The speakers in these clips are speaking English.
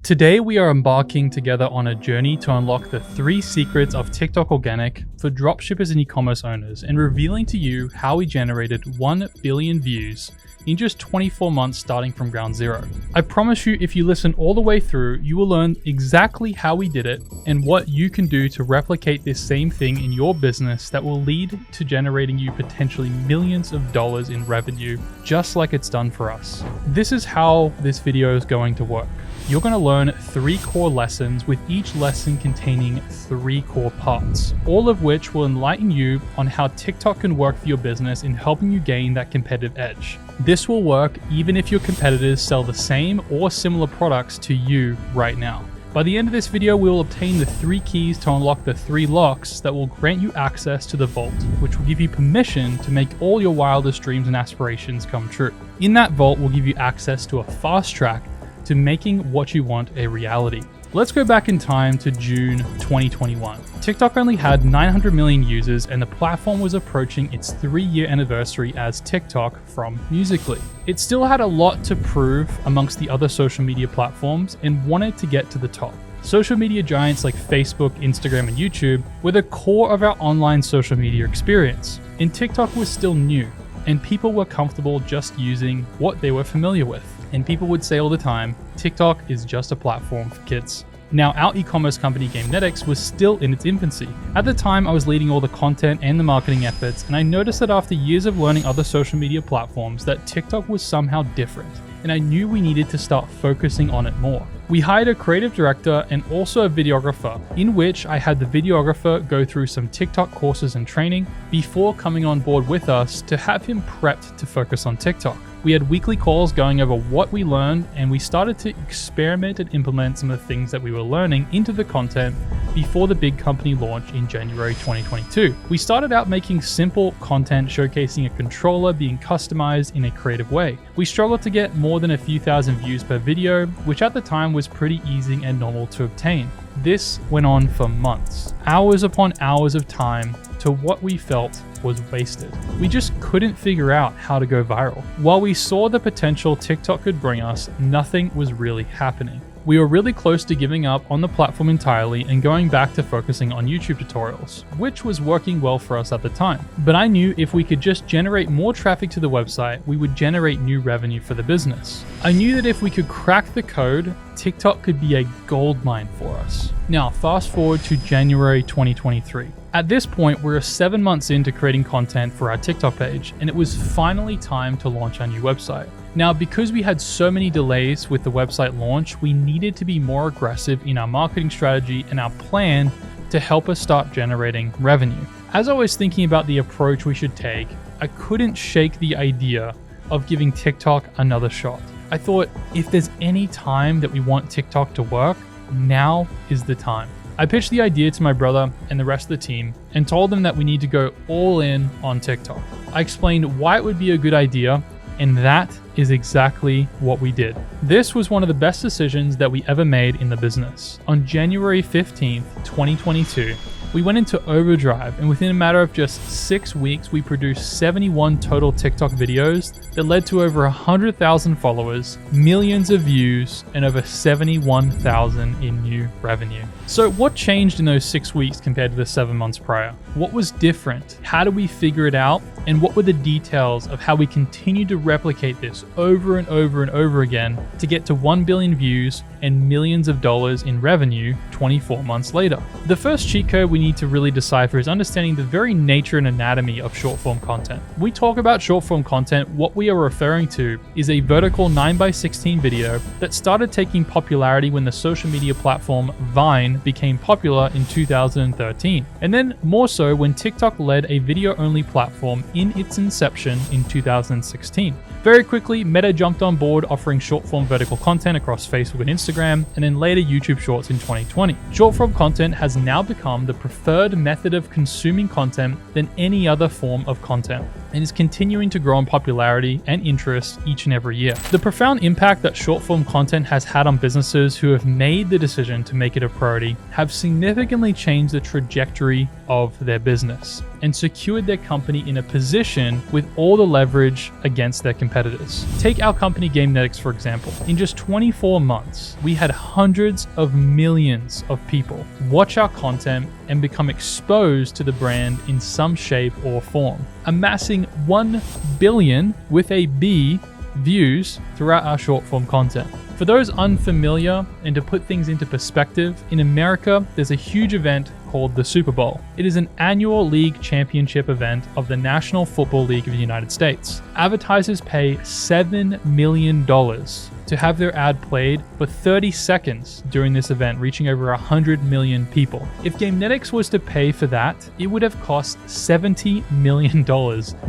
Today we are embarking together on a journey to unlock the 3 secrets of TikTok Organic for dropshippers and e-commerce owners, and revealing to you how we generated 1 billion views in just 24 months starting from ground zero. I promise you, if you listen all the way through, you will learn exactly how we did it and what you can do to replicate this same thing in your business that will lead to generating you potentially millions of dollars in revenue, just like it's done for us. This is how this video is going to work. You're going to learn 3 core lessons, with each lesson containing 3 core parts, all of which will enlighten you on how TikTok can work for your business in helping you gain that competitive edge. This will work even if your competitors sell the same or similar products to you right now. By the end of this video, we will obtain the 3 keys to unlock the 3 locks that will grant you access to the vault, which will give you permission to make all your wildest dreams and aspirations come true. In that vault, we'll give you access to a fast track to making what you want a reality. Let's go back in time to June 2021. TikTok only had 900 million users, and the platform was approaching its 3-year anniversary as TikTok from Musical.ly. It still had a lot to prove amongst the other social media platforms and wanted to get to the top. Social media giants like Facebook, Instagram, and YouTube were the core of our online social media experience, and TikTok was still new, and people were comfortable just using what they were familiar with. And people would say all the time, TikTok is just a platform for kids. Now, our e-commerce company Gamenetics was still in its infancy. At the time, I was leading all the content and the marketing efforts, and I noticed that after years of learning other social media platforms, that TikTok was somehow different, and I knew we needed to start focusing on it more. We hired a creative director and also a videographer, in which I had the videographer go through some TikTok courses and training before coming on board with us to have him prepped to focus on TikTok. We had weekly calls going over what we learned, and we started to experiment and implement some of the things that we were learning into the content before the big company launch in January 2022. We started out making simple content showcasing a controller being customized in a creative way. We struggled to get more than a few thousand views per video, which at the time was pretty easy and normal to obtain. This went on for months, hours upon hours of time, to what we felt was wasted. We just couldn't figure out how to go viral. While we saw the potential TikTok could bring us, nothing was really happening. We were really close to giving up on the platform entirely and going back to focusing on YouTube tutorials, which was working well for us at the time. But I knew if we could just generate more traffic to the website, we would generate new revenue for the business. I knew that if we could crack the code, TikTok could be a goldmine for us. Now, fast forward to January 2023. At this point, we're 7 months into creating content for our TikTok page, and it was finally time to launch our new website. Now, because we had so many delays with the website launch, we needed to be more aggressive in our marketing strategy and our plan to help us start generating revenue. As I was thinking about the approach we should take, I couldn't shake the idea of giving TikTok another shot. I thought, if there's any time that we want TikTok to work, now is the time. I pitched the idea to my brother and the rest of the team and told them that we need to go all in on TikTok. I explained why it would be a good idea, and that is exactly what we did. This was one of the best decisions that we ever made in the business. On January 15th, 2022, we went into overdrive, and within a matter of just 6 weeks, we produced 71 total TikTok videos that led to over 100,000 followers, millions of views, and over 71,000 in new revenue. So what changed in those 6 weeks compared to the 7 months prior? What was different? How did we figure it out? And what were the details of how we continued to replicate this over and over and over again to get to 1 billion views and millions of dollars in revenue 24 months later? The first cheat code we need to really decipher is understanding the very nature and anatomy of short form content. When we talk about short form content, what we are referring to is a vertical 9:16 video that started taking popularity when the social media platform Vine became popular in 2013, and then more so when TikTok led a video-only platform in its inception in 2016. Very quickly, Meta jumped on board, offering short-form vertical content across Facebook and Instagram, and then later YouTube Shorts in 2020. Short-form content has now become the preferred method of consuming content than any other form of content. and is continuing to grow in popularity and interest each and every year. The profound impact that short-form content has had on businesses who have made the decision to make it a priority have significantly changed the trajectory of their business and secured their company in a position with all the leverage against their competitors. Take our company GameNetics for example. In just 24 months, we had hundreds of millions of people watch our content and become exposed to the brand in some shape or form, amassing 1 billion with a B views throughout our short form content. For those unfamiliar, and to put things into perspective, in America, there's a huge event called the Super Bowl. It is an annual league championship event of the National Football League of the United States. Advertisers pay $7 million to have their ad played for 30 seconds during this event, reaching over 100 million people. If GameNetics was to pay for that, it would have cost $70 million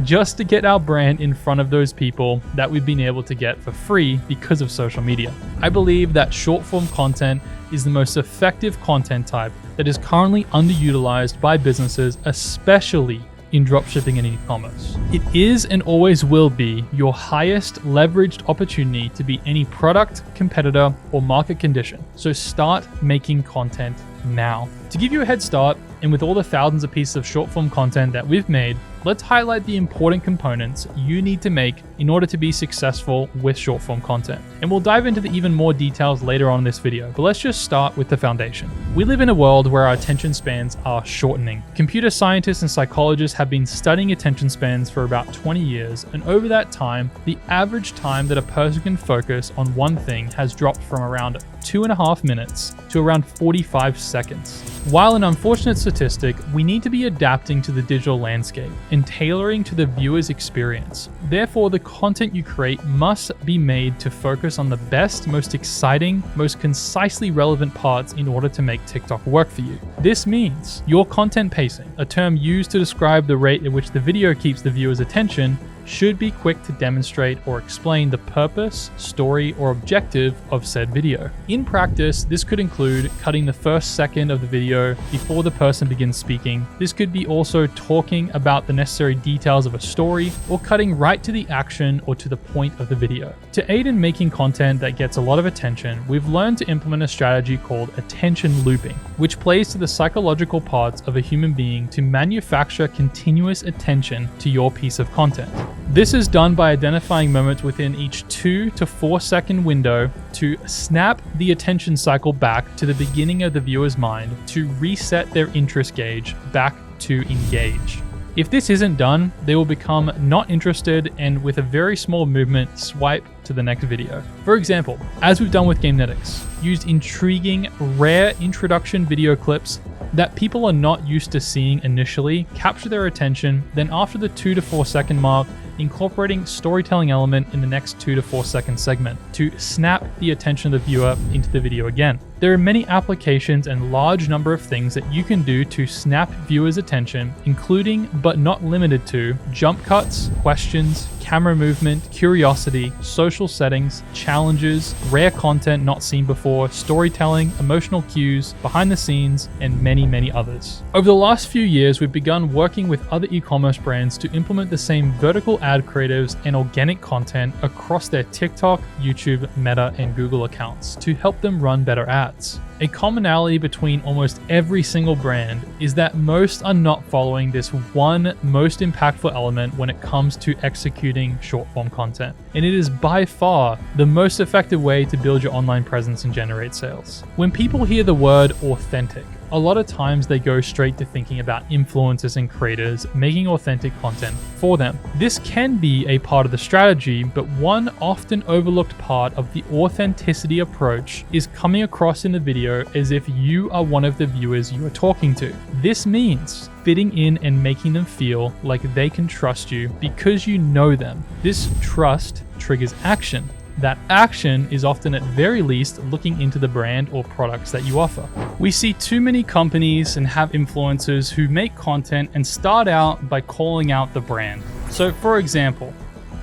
just to get our brand in front of those people that we've been able to get for free because of social media. I believe that short form content is the most effective content type that is currently underutilized by businesses, especially in dropshipping and e-commerce. It is and always will be your highest leveraged opportunity to beat any product, competitor, or market condition. So start making content now. To give you a head start, and with all the thousands of pieces of short form content that we've made, let's highlight the important components you need to make in order to be successful with short form content. And we'll dive into the even more details later on in this video, but let's just start with the foundation. We live in a world where our attention spans are shortening. Computer scientists and psychologists have been studying attention spans for about 20 years, and over that time, the average time that a person can focus on one thing has dropped from around 2.5 minutes to around 45 seconds. While an unfortunate statistic, we need to be adapting to the digital landscape and tailoring to the viewer's experience. Therefore, the content you create must be made to focus on the best, most exciting, most concisely relevant parts in order to make TikTok work for you. This means your content pacing, a term used to describe the rate at which the video keeps the viewer's attention, should be quick to demonstrate or explain the purpose, story, or objective of said video. In practice, this could include cutting the first second of the video before the person begins speaking. This could be also talking about the necessary details of a story, or cutting right to the action or to the point of the video. To aid in making content that gets a lot of attention, we've learned to implement a strategy called attention looping, which plays to the psychological parts of a human being to manufacture continuous attention to your piece of content. This is done by identifying moments within each 2 to 4 second window to snap the attention cycle back to the beginning of the viewer's mind to reset their interest gauge back to engage. If this isn't done, they will become not interested and with a very small movement swipe to the next video. For example, as we've done with GameNetics, used intriguing, rare introduction video clips that people are not used to seeing initially, capture their attention, then after the 2 to 4 second mark, incorporating storytelling element in the next 2 to 4 second segment to snap the attention of the viewer into the video again. There are many applications and large number of things that you can do to snap viewers' attention, including but not limited to jump cuts, questions, camera movement, curiosity, social settings, challenges, rare content not seen before, storytelling, emotional cues, behind the scenes, and many others. Over the last few years, we've begun working with other e-commerce brands to implement the same vertical ad creatives and organic content across their TikTok, YouTube, Meta, and Google accounts to help them run better ads. A commonality between almost every single brand is that most are not following this one most impactful element when it comes to executing short-form content. And it is by far the most effective way to build your online presence and generate sales. When people hear the word authentic, a lot of times they go straight to thinking about influencers and creators making authentic content for them. This can be a part of the strategy, but one often overlooked part of the authenticity approach is coming across in the video as if you are one of the viewers you are talking to. This means fitting in and making them feel like they can trust you because you know them. This trust triggers action. That action is often at very least looking into the brand or products that you offer. We see too many companies and have influencers who make content and start out by calling out the brand. So for example,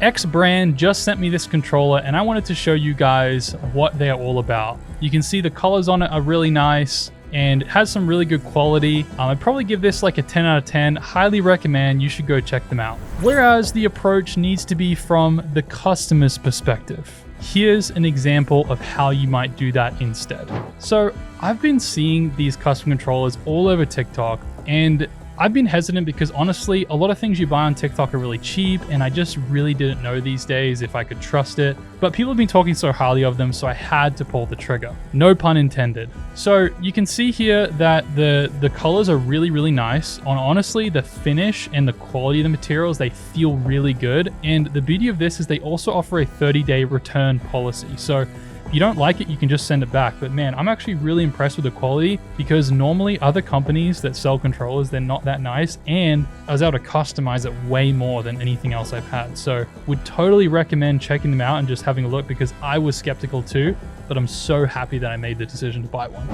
X brand just sent me this controller and I wanted to show you guys what they're all about. You can see the colors on it are really nice, and it has some really good quality. I'd probably give this like a 10 out of 10. Highly recommend. You should go check them out. Whereas the approach needs to be from the customer's perspective. Here's an example of how you might do that instead. So I've been seeing these custom controllers all over TikTok, and I've been hesitant because honestly, a lot of things you buy on TikTok are really cheap, and I just really didn't know these days if I could trust it. But people have been talking so highly of them, so I had to pull the trigger. No pun intended. So you can see here that the colors are really, really nice. Honestly, the finish and the quality of the materials, they feel really good. And the beauty of this is they also offer a 30-day return policy. So if you don't like it, you can just send it back. But man, I'm actually really impressed with the quality because normally other companies that sell controllers, they're not that nice. And I was able to customize it way more than anything else I've had. So would totally recommend checking them out and just having a look because I was skeptical too, but I'm so happy that I made the decision to buy one.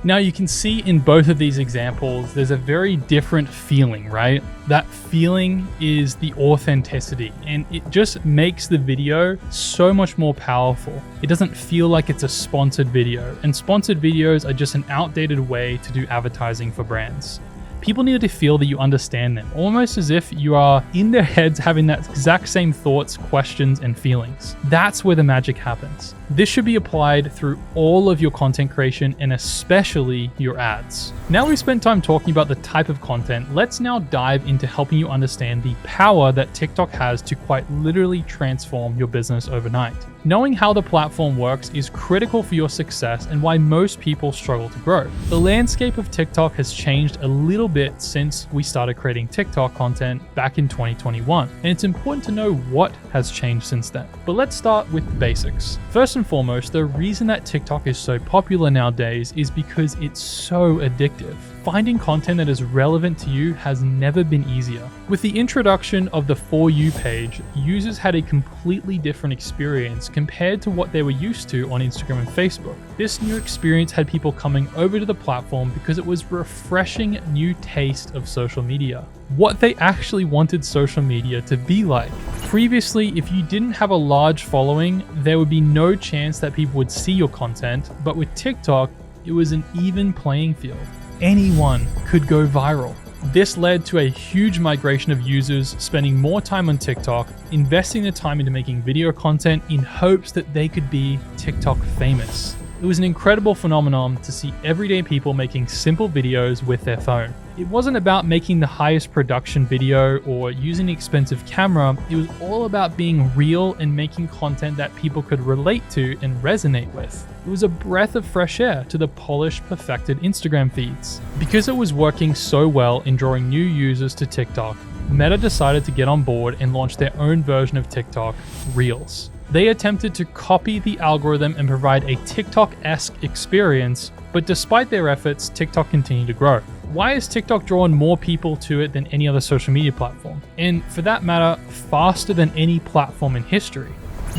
Now you can see in both of these examples, there's a very different feeling, right? That feeling is the authenticity, and it just makes the video so much more powerful. It doesn't feel like it's a sponsored video, and sponsored videos are just an outdated way to do advertising for brands. People need to feel that you understand them, almost as if you are in their heads having that exact same thoughts, questions, and feelings. That's where the magic happens. This should be applied through all of your content creation and especially your ads. Now we've spent time talking about the type of content, let's now dive into helping you understand the power that TikTok has to quite literally transform your business overnight. Knowing how the platform works is critical for your success and why most people struggle to grow. The landscape of TikTok has changed a little bit since we started creating TikTok content back in 2021, and it's important to know what has changed since then. But let's start with the basics. First and foremost, the reason that TikTok is so popular nowadays is because it's so addictive. Finding content that is relevant to you has never been easier. With the introduction of the For You page, users had a completely different experience compared to what they were used to on Instagram and Facebook. This new experience had people coming over to the platform because it was a refreshing new taste of social media. What they actually wanted social media to be like. Previously, if you didn't have a large following, there would be no chance that people would see your content, but with TikTok, it was an even playing field. Anyone could go viral. This led to a huge migration of users spending more time on TikTok, investing the time into making video content in hopes that they could be TikTok famous. It was an incredible phenomenon to see everyday people making simple videos with their phone. It wasn't about making the highest production video or using an expensive camera, it was all about being real and making content that people could relate to and resonate with. It was a breath of fresh air to the polished, perfected Instagram feeds. Because it was working so well in drawing new users to TikTok, Meta decided to get on board and launch their own version of TikTok, Reels. They attempted to copy the algorithm and provide a TikTok-esque experience, but despite their efforts, TikTok continued to grow. Why has TikTok drawn more people to it than any other social media platform? And for that matter, faster than any platform in history?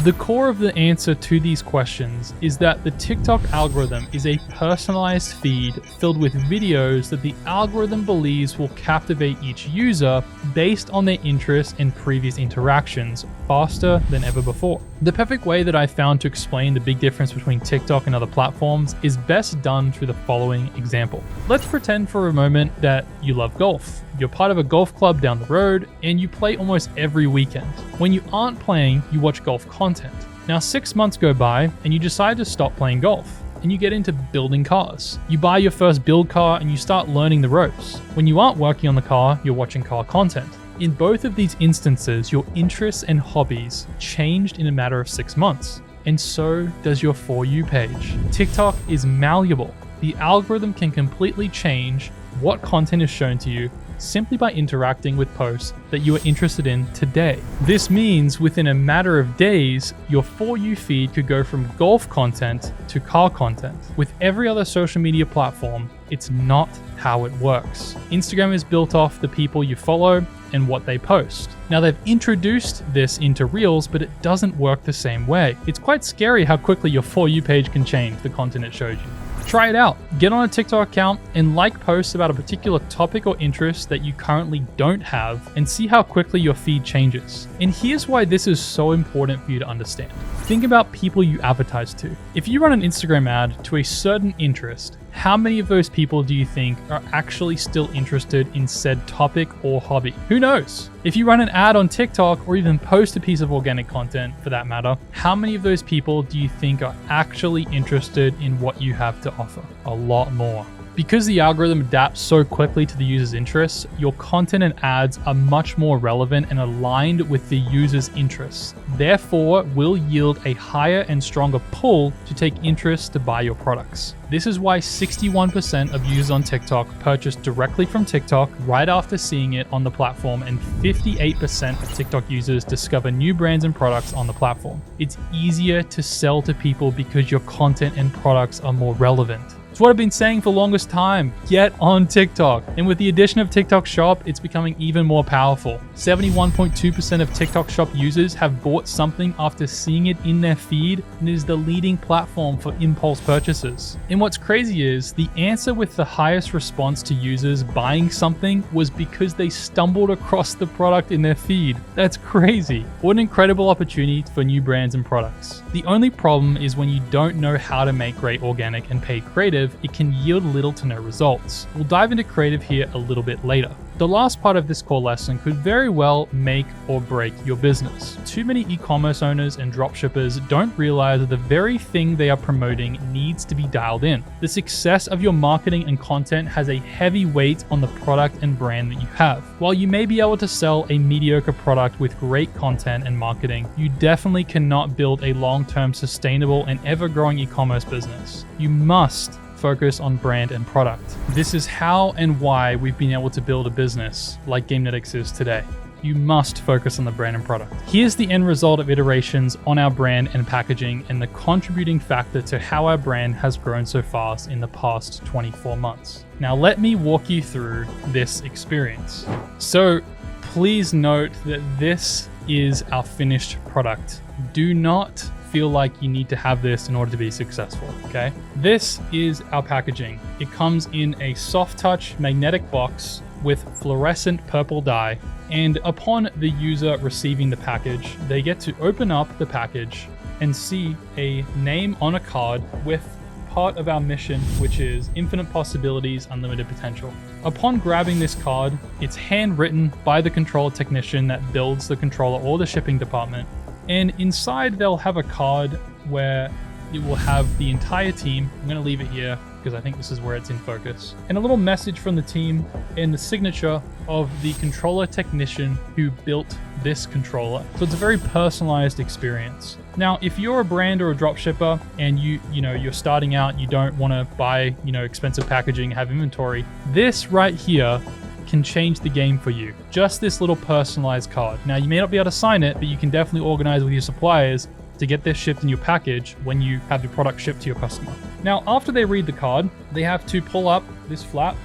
The core of the answer to these questions is that the TikTok algorithm is a personalized feed filled with videos that the algorithm believes will captivate each user based on their interests and previous interactions faster than ever before. The perfect way that I found to explain the big difference between TikTok and other platforms is best done through the following example. Let's pretend for a moment that you love golf. You're part of a golf club down the road and you play almost every weekend. When you aren't playing, you watch golf content. Now 6 months go by and you decide to stop playing golf and you get into building cars. You buy your first build car and you start learning the ropes. When you aren't working on the car, you're watching car content. In both of these instances, your interests and hobbies changed in a matter of 6 months. And so does your For You page. TikTok is malleable. The algorithm can completely change what content is shown to you simply by interacting with posts that you are interested in today. This means within a matter of days, your For You feed could go from golf content to car content. With every other social media platform, it's not how it works. Instagram is built off the people you follow and what they post. Now they've introduced this into Reels, but it doesn't work the same way. It's quite scary how quickly your For You page can change the content it shows you. Try it out. Get on a TikTok account and like posts about a particular topic or interest that you currently don't have and see how quickly your feed changes. And here's why this is so important for you to understand. Think about people you advertise to. If you run an Instagram ad to a certain interest, how many of those people do you think are actually still interested in said topic or hobby? Who knows? If you run an ad on TikTok or even post a piece of organic content for that matter, how many of those people do you think are actually interested in what you have to offer? A lot more. Because the algorithm adapts so quickly to the user's interests, your content and ads are much more relevant and aligned with the user's interests. Therefore, will yield a higher and stronger pull to take interest to buy your products. This is why 61% of users on TikTok purchase directly from TikTok right after seeing it on the platform, and 58% of TikTok users discover new brands and products on the platform. It's easier to sell to people because your content and products are more relevant. It's what I've been saying for the longest time. Get on TikTok. And with the addition of TikTok Shop, it's becoming even more powerful. 71.2% of TikTok Shop users have bought something after seeing it in their feed, and is the leading platform for impulse purchases. And what's crazy is the answer with the highest response to users buying something was because they stumbled across the product in their feed. That's crazy. What an incredible opportunity for new brands and products. The only problem is when you don't know how to make great organic and paid creative, it can yield little to no results. We'll dive into creative here a little bit later. The last part of this core lesson could very well make or break your business. Too many e-commerce owners and dropshippers don't realize that the very thing they are promoting needs to be dialed in. The success of your marketing and content has a heavy weight on the product and brand that you have. While you may be able to sell a mediocre product with great content and marketing, you definitely cannot build a long-term sustainable and ever-growing e-commerce business. You must focus on brand and product. This is how and why we've been able to build a business like GameNetics is today. You must focus on the brand and product. Here's the end result of iterations on our brand and packaging, and the contributing factor to how our brand has grown so fast in the past 24 months. Now let me walk you through this experience. So please note that this is our finished product. Do not feel like you need to have this in order to be successful, okay? This is our packaging. It comes in a soft touch magnetic box with fluorescent purple dye, and upon the user receiving the package, they get to open up the package and see a name on a card with part of our mission, which is infinite possibilities, unlimited potential. Upon grabbing this card, it's handwritten by the controller technician that builds the controller or the shipping department. And inside they'll have a card where it will have the entire team. I'm going to leave it here because I think this is where it's in focus. And a little message from the team and the signature of the controller technician who built this controller. So it's a very personalized experience. Now, if you're a brand or a dropshipper and you're starting out, you don't want to buy, expensive packaging, have inventory, this right here can change the game for you. Just this little personalized card. Now, you may not be able to sign it, but you can definitely organize with your suppliers to get this shipped in your package when you have your product shipped to your customer. Now, after they read the card, they have to pull up this flap,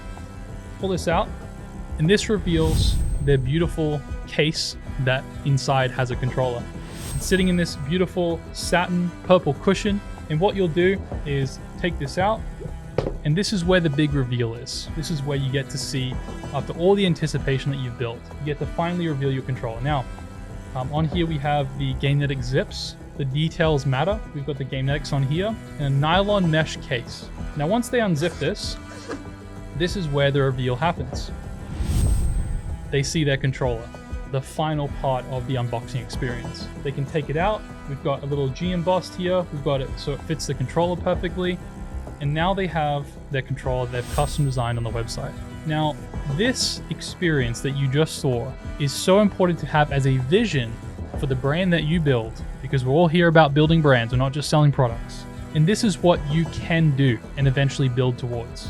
pull this out, and this reveals their beautiful case that inside has a controller. It's sitting in this beautiful satin purple cushion, and what you'll do is take this out, and this is where the big reveal is. This is where you get to see, after all the anticipation that you've built, you get to finally reveal your controller. Now, on here we have the GameNetics zips. The details matter. We've got the GameNetics on here, and a nylon mesh case. Now, once they unzip this, this is where the reveal happens. They see their controller, the final part of the unboxing experience. They can take it out. We've got a little G embossed here. We've got it so it fits the controller perfectly. And now they have their controller they've custom designed on the website. Now, this experience that you just saw is so important to have as a vision for the brand that you build, because we're all here about building brands, we're not just selling products. And this is what you can do and eventually build towards.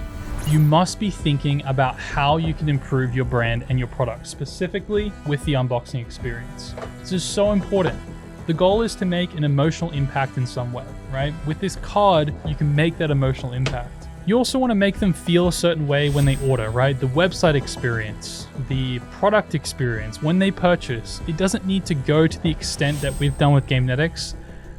You must be thinking about how you can improve your brand and your product, specifically with the unboxing experience. This is so important. The goal is to make an emotional impact in some way, right? With this card, you can make that emotional impact. You also want to make them feel a certain way when they order, right? The website experience, the product experience, when they purchase, it doesn't need to go to the extent that we've done with GameNetics,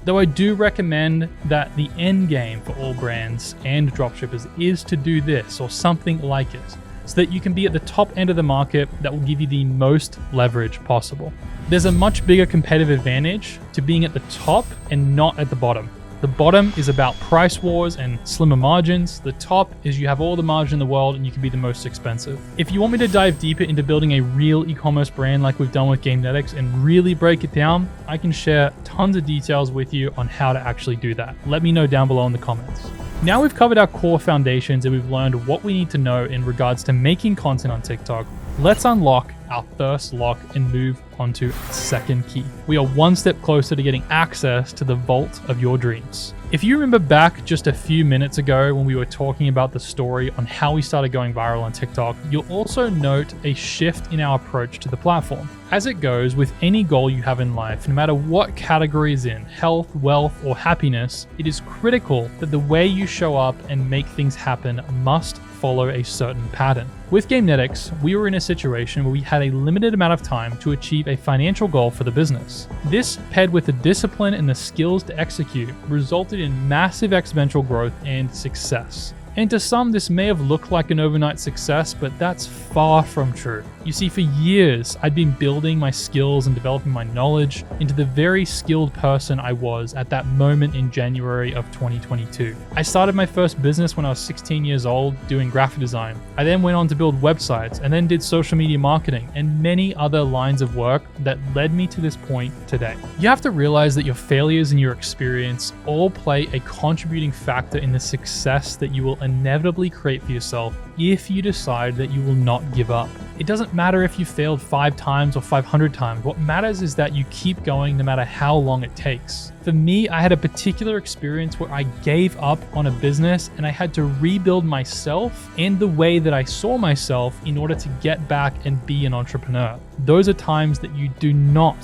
though I do recommend that the end game for all brands and dropshippers is to do this or something like it, so that you can be at the top end of the market that will give you the most leverage possible. There's a much bigger competitive advantage to being at the top and not at the bottom. The bottom is about price wars and slimmer margins. The top is you have all the margin in the world and you can be the most expensive. If you want me to dive deeper into building a real e-commerce brand like we've done with Gamenetics and really break it down, I can share tons of details with you on how to actually do that. Let me know down below in the comments. Now we've covered our core foundations and we've learned what we need to know in regards to making content on TikTok. Let's unlock our first lock and move on to our second key. We are one step closer to getting access to the vault of your dreams. If you remember back just a few minutes ago when we were talking about the story on how we started going viral on TikTok, you'll also note a shift in our approach to the platform. As it goes with any goal you have in life, no matter what category is in, health, wealth, or happiness, it is critical that the way you show up and make things happen must follow a certain pattern. With Gamenetics, we were in a situation where we had a limited amount of time to achieve a financial goal for the business. This, paired with the discipline and the skills to execute, resulted in massive exponential growth and success. And to some, this may have looked like an overnight success, but that's far from true. You see, for years, I'd been building my skills and developing my knowledge into the very skilled person I was at that moment in January of 2022. I started my first business when I was 16 years old doing graphic design. I then went on to build websites and then did social media marketing and many other lines of work that led me to this point today. You have to realize that your failures and your experience all play a contributing factor in the success that you will inevitably create for yourself if you decide that you will not give up. It doesn't matter if you failed 5 times or 500 times. What matters is that you keep going no matter how long it takes. For me, I had a particular experience where I gave up on a business and I had to rebuild myself and the way that I saw myself in order to get back and be an entrepreneur. Those are times that you do not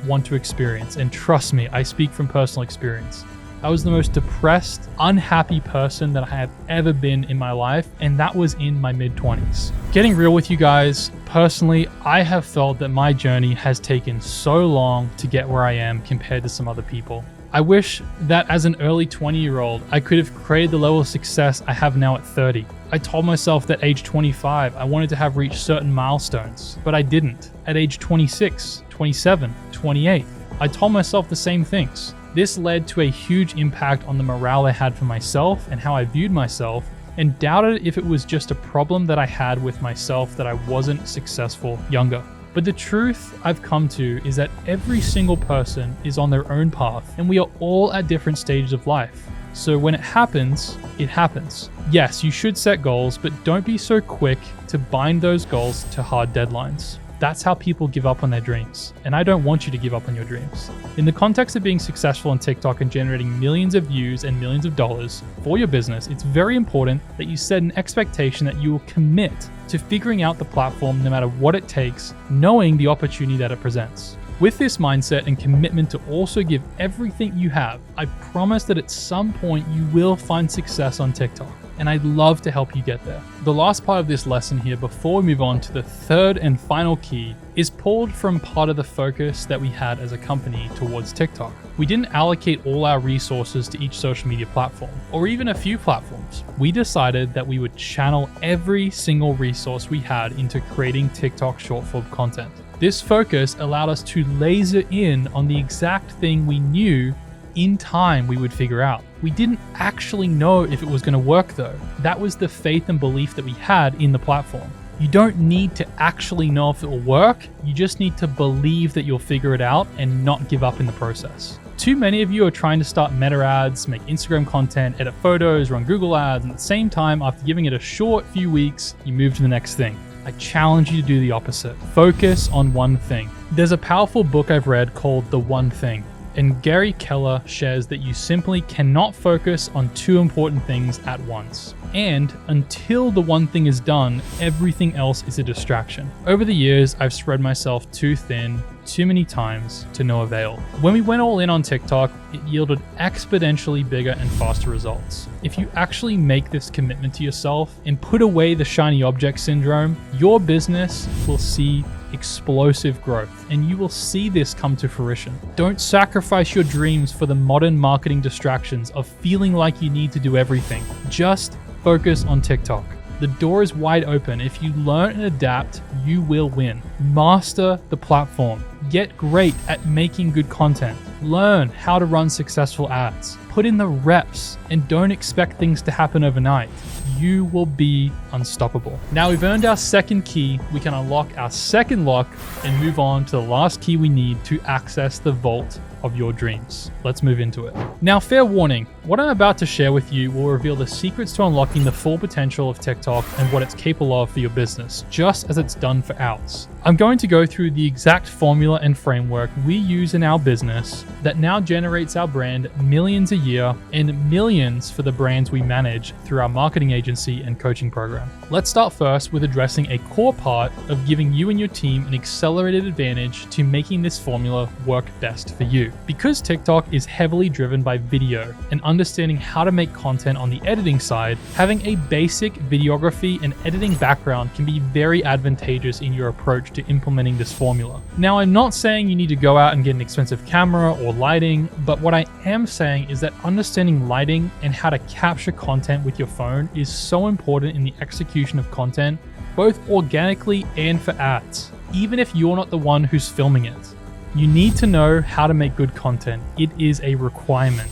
want to experience, and trust me, I speak from personal experience. I was the most depressed, unhappy person that I have ever been in my life, and that was in my mid-20s. Getting real with you guys, personally, I have felt that my journey has taken so long to get where I am compared to some other people. I wish that as an early 20-year-old, I could have created the level of success I have now at 30. I told myself that age 25, I wanted to have reached certain milestones, but I didn't. At age 26, 27, 28, I told myself the same things. This led to a huge impact on the morale I had for myself and how I viewed myself, and doubted if it was just a problem that I had with myself that I wasn't successful younger. But the truth I've come to is that every single person is on their own path, and we are all at different stages of life. So when it happens, it happens. Yes, you should set goals, but don't be so quick to bind those goals to hard deadlines. That's how people give up on their dreams, and I don't want you to give up on your dreams. In the context of being successful on TikTok and generating millions of views and millions of dollars for your business, it's very important that you set an expectation that you will commit to figuring out the platform no matter what it takes, knowing the opportunity that it presents. With this mindset and commitment to also give everything you have, I promise that at some point you will find success on TikTok, and I'd love to help you get there. The last part of this lesson here, before we move on to the third and final key, is pulled from part of the focus that we had as a company towards TikTok. We didn't allocate all our resources to each social media platform, or even a few platforms. We decided that we would channel every single resource we had into creating TikTok short-form content. This focus allowed us to laser in on the exact thing we knew in time we would figure out. We didn't actually know if it was going to work though. That was the faith and belief that we had in the platform. You don't need to actually know if it will work, you just need to believe that you'll figure it out and not give up in the process. Too many of you are trying to start meta ads, make Instagram content, edit photos, run Google ads, and at the same time, after giving it a short few weeks, you move to the next thing. I challenge you to do the opposite. Focus on one thing. There's a powerful book I've read called The One Thing, and Gary Keller shares that you simply cannot focus on 2 important things at once. And until the one thing is done, everything else is a distraction. Over the years, I've spread myself too thin, too many times to no avail. When we went all in on TikTok, it yielded exponentially bigger and faster results. If you actually make this commitment to yourself and put away the shiny object syndrome, your business will see explosive growth, and you will see this come to fruition. Don't sacrifice your dreams for the modern marketing distractions of feeling like you need to do everything. Just focus on TikTok. The door is wide open. If you learn and adapt, you will win. Master the platform. Get great at making good content. Learn how to run successful ads. put in the reps and don't expect things to happen overnight. You will be unstoppable. Now we've earned our second key, we can unlock our second lock and move on to the last key we need to access the vault of your dreams. Let's move into it. Now, fair warning, what I'm about to share with you will reveal the secrets to unlocking the full potential of TikTok and what it's capable of for your business, just as it's done for ours. I'm going to go through the exact formula and framework we use in our business that now generates our brand millions a year and millions for the brands we manage through our marketing agency and coaching program. Let's start first with addressing a core part of giving you and your team an accelerated advantage to making this formula work best for you. Because TikTok is heavily driven by video and understanding how to make content on the editing side, having a basic videography and editing background can be very advantageous in your approach to implementing this formula. Now, I'm not saying you need to go out and get an expensive camera or lighting, but what I am saying is that understanding lighting and how to capture content with your phone is so important in the execution of content, both organically and for ads, even if you're not the one who's filming it. You need to know how to make good content. It is a requirement.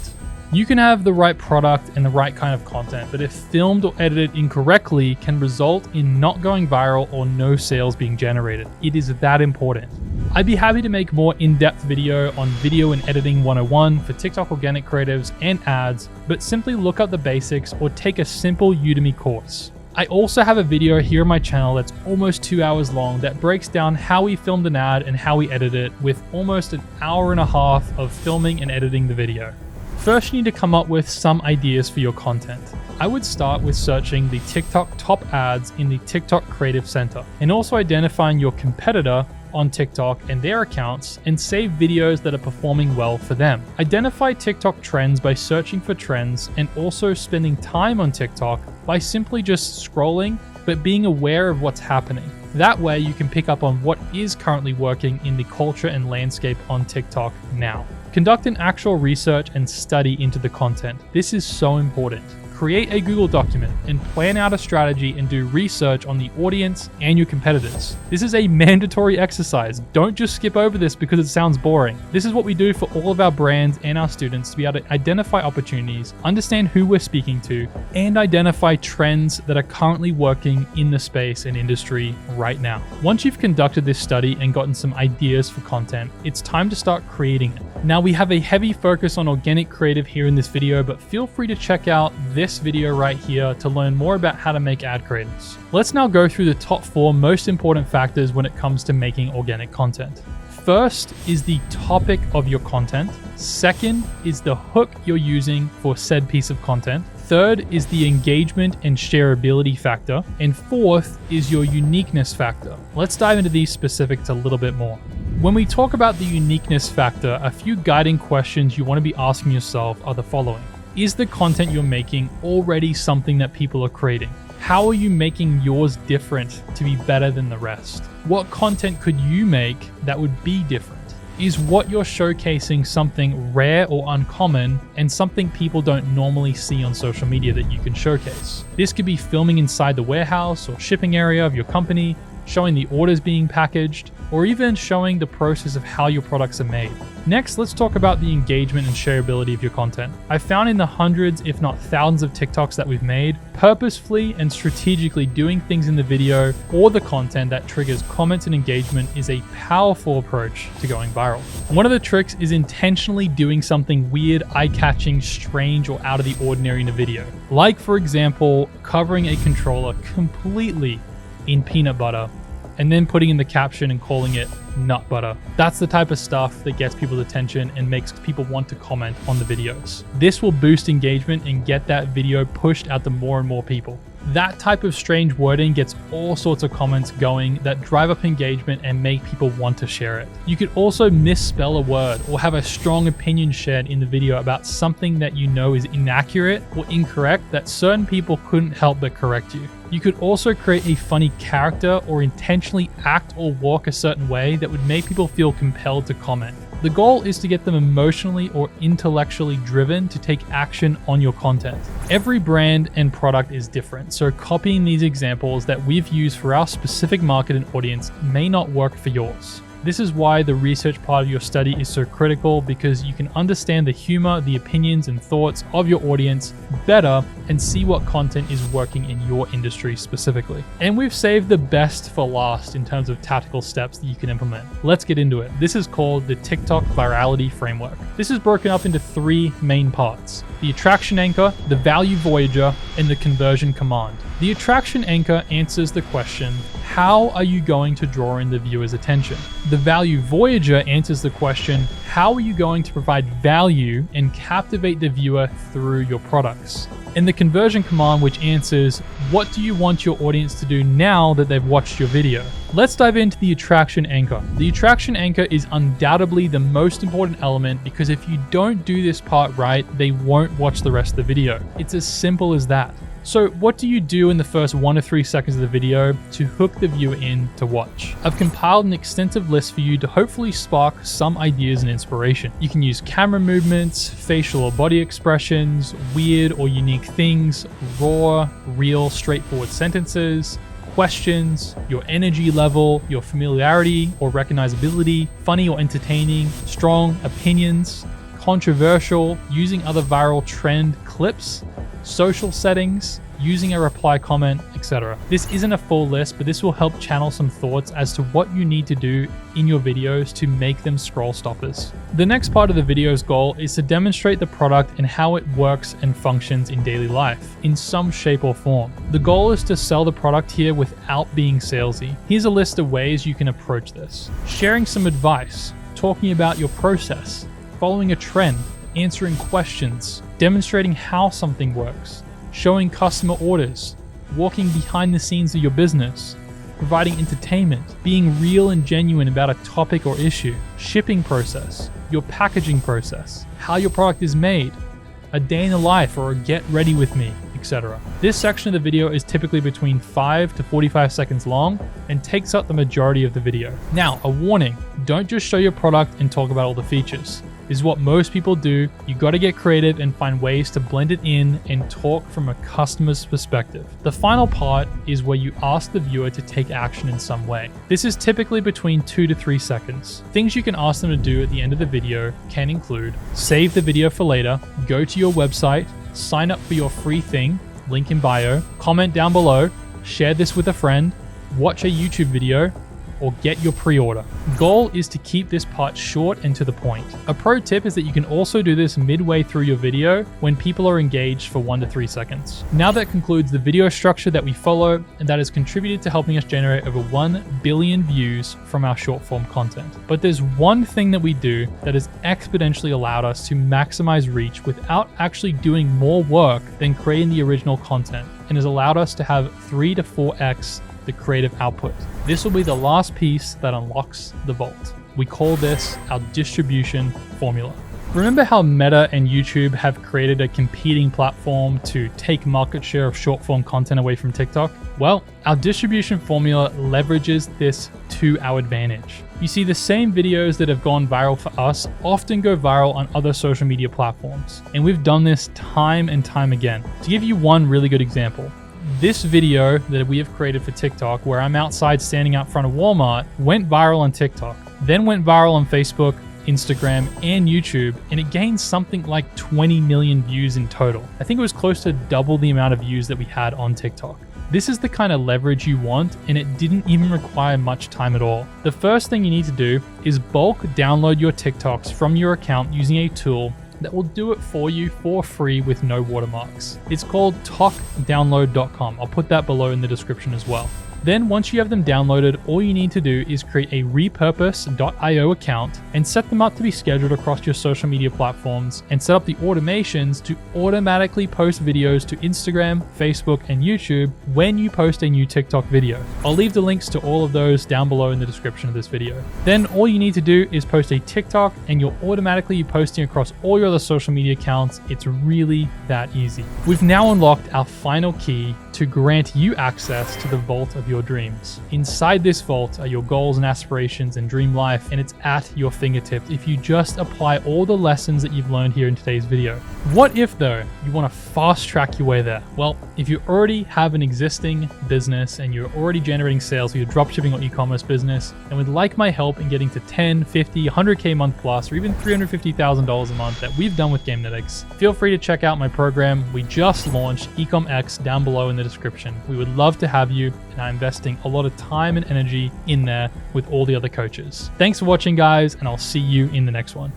You can have the right product and the right kind of content, but if filmed or edited incorrectly can result in not going viral or no sales being generated. It is that important. I'd be happy to make more in-depth video on video and editing 101 for TikTok organic creatives and ads, but simply look up the basics or take a simple Udemy course. I also have a video here on my channel that's almost 2 hours long that breaks down how we filmed an ad and how we edit it with almost an hour and a half of filming and editing the video. First, you need to come up with some ideas for your content. I would start with searching the TikTok top ads in the TikTok Creative Center and also identifying your competitor on TikTok and their accounts and save videos that are performing well for them. Identify TikTok trends by searching for trends and also spending time on TikTok by simply just scrolling but being aware of what's happening. That way you can pick up on what is currently working in the culture and landscape on TikTok now. Conduct an actual research and study into the content. This is so important. Create a Google document and plan out a strategy and do research on the audience and your competitors. This is a mandatory exercise. Don't just skip over this because it sounds boring. This is what we do for all of our brands and our students to be able to identify opportunities, understand who we're speaking to, and identify trends that are currently working in the space and industry right now. Once you've conducted this study and gotten some ideas for content, it's time to start creating it. Now, we have a heavy focus on organic creative here in this video, but feel free to check out this video right here to learn more about how to make ad creatives. Let's now go through the top 4 most important factors when it comes to making organic content. First is the topic of your content. Second is the hook you're using for said piece of content. Third is the engagement and shareability factor. And fourth is your uniqueness factor. Let's dive into these specifics a little bit more. When we talk about the uniqueness factor, a few guiding questions you want to be asking yourself are the following. Is the content you're making already something that people are creating? How are you making yours different to be better than the rest? What content could you make that would be different? Is what you're showcasing something rare or uncommon and something people don't normally see on social media that you can showcase? This could be filming inside the warehouse or shipping area of your company, showing the orders being packaged, or even showing the process of how your products are made. Next, let's talk about the engagement and shareability of your content. I found in the hundreds, if not thousands of TikToks that we've made, purposefully and strategically doing things in the video or the content that triggers comments and engagement is a powerful approach to going viral. One of the tricks is intentionally doing something weird, eye-catching, strange, or out of the ordinary in a video. Like, for example, covering a controller completely in peanut butter and then putting in the caption and calling it nut butter. That's the type of stuff that gets people's attention and makes people want to comment on the videos. This will boost engagement and get that video pushed out to more and more people. That type of strange wording gets all sorts of comments going that drive up engagement and make people want to share it. You could also misspell a word or have a strong opinion shared in the video about something that you know is inaccurate or incorrect that certain people couldn't help but correct you. You could also create a funny character or intentionally act or walk a certain way that would make people feel compelled to comment. The goal is to get them emotionally or intellectually driven to take action on your content. Every brand and product is different, so copying these examples that we've used for our specific market and audience may not work for yours. This is why the research part of your study is so critical, because you can understand the humor, the opinions and thoughts of your audience better and see what content is working in your industry specifically. And we've saved the best for last in terms of tactical steps that you can implement. Let's get into it. This is called the TikTok virality framework. This is broken up into 3 main parts: the attraction anchor, the value voyager, and the conversion command. The attraction anchor answers the question, how are you going to draw in the viewer's attention? The value voyager answers the question, how are you going to provide value and captivate the viewer through your products? And the conversion command, which answers, what do you want your audience to do now that they've watched your video? Let's dive into the attraction anchor. The attraction anchor is undoubtedly the most important element, because if you don't do this part right, they won't watch the rest of the video. It's as simple as that. So what do you do in the first 1 to 3 seconds of the video to hook the viewer in to watch? I've compiled an extensive list for you to hopefully spark some ideas and inspiration. You can use camera movements, facial or body expressions, weird or unique things, raw, real, straightforward sentences, questions, your energy level, your familiarity or recognizability, funny or entertaining, strong opinions, controversial, using other viral trend clips, social settings, using a reply comment, etc. This isn't a full list, but this will help channel some thoughts as to what you need to do in your videos to make them scroll stoppers. The next part of the video's goal is to demonstrate the product and how it works and functions in daily life, in some shape or form. The goal is to sell the product here without being salesy. Here's a list of ways you can approach this. Sharing some advice, talking about your process, following a trend, answering questions, demonstrating how something works, showing customer orders, walking behind the scenes of your business, providing entertainment, being real and genuine about a topic or issue, shipping process, your packaging process, how your product is made, a day in the life or a get ready with me, etc. This section of the video is typically between 5 to 45 seconds long and takes up the majority of the video. Now, a warning, don't just show your product and talk about all the features. This is what most people do. You got to get creative and find ways to blend it in and talk from a customer's perspective. The final part is where you ask the viewer to take action in some way. This is typically between 2 to 3 seconds. Things you can ask them to do at the end of the video can include save the video for later, go to your website, sign up for your free thing, link in bio, comment down below, share this with a friend, watch a YouTube video, or get your pre-order. Goal is to keep this part short and to the point. A pro tip is that you can also do this midway through your video when people are engaged for 1 to 3 seconds. Now that concludes the video structure that we follow, and that has contributed to helping us generate over 1 billion views from our short form content. But there's one thing that we do that has exponentially allowed us to maximize reach without actually doing more work than creating the original content, and has allowed us to have 3 to 4x the creative output. This will be the last piece that unlocks the vault. We call this our distribution formula. Remember how Meta and YouTube have created a competing platform to take market share of short form content away from TikTok? Well, our distribution formula leverages this to our advantage. You see, the same videos that have gone viral for us often go viral on other social media platforms, and we've done this time and time again. To give you one really good example, this video that we have created for TikTok, where I'm outside standing out front of Walmart, went viral on TikTok, then went viral on Facebook, Instagram, and YouTube, and it gained something like 20 million views in total. I think it was close to double the amount of views that we had on TikTok. This is the kind of leverage you want, and it didn't even require much time at all. The first thing you need to do is bulk download your TikToks from your account using a tool that will do it for you for free with no watermarks. It's called tokdownload.com. I'll put that below in the description as well. Then once you have them downloaded, all you need to do is create a repurpose.io account and set them up to be scheduled across your social media platforms, and set up the automations to automatically post videos to Instagram, Facebook, and YouTube when you post a new TikTok video. I'll leave the links to all of those down below in the description of this video. Then all you need to do is post a TikTok and you'll automatically be posting across all your other social media accounts. It's really that easy. We've now unlocked our final key to grant you access to the vault of your dreams. Inside this vault are your goals and aspirations and dream life, and it's at your fingertips if you just apply all the lessons that you've learned here in today's video. What if though you want to fast track your way there? Well, if you already have an existing business and you're already generating sales for your dropshipping or e-commerce business and would like my help in getting to 10, 50, 100K a month plus, or even $350,000 a month that we've done with GameNetics, feel free to check out my program. We just launched EcomX down below in the description. We would love to have you, and I'm investing a lot of time and energy in there with all the other coaches. Thanks for watching, guys, and I'll see you in the next one.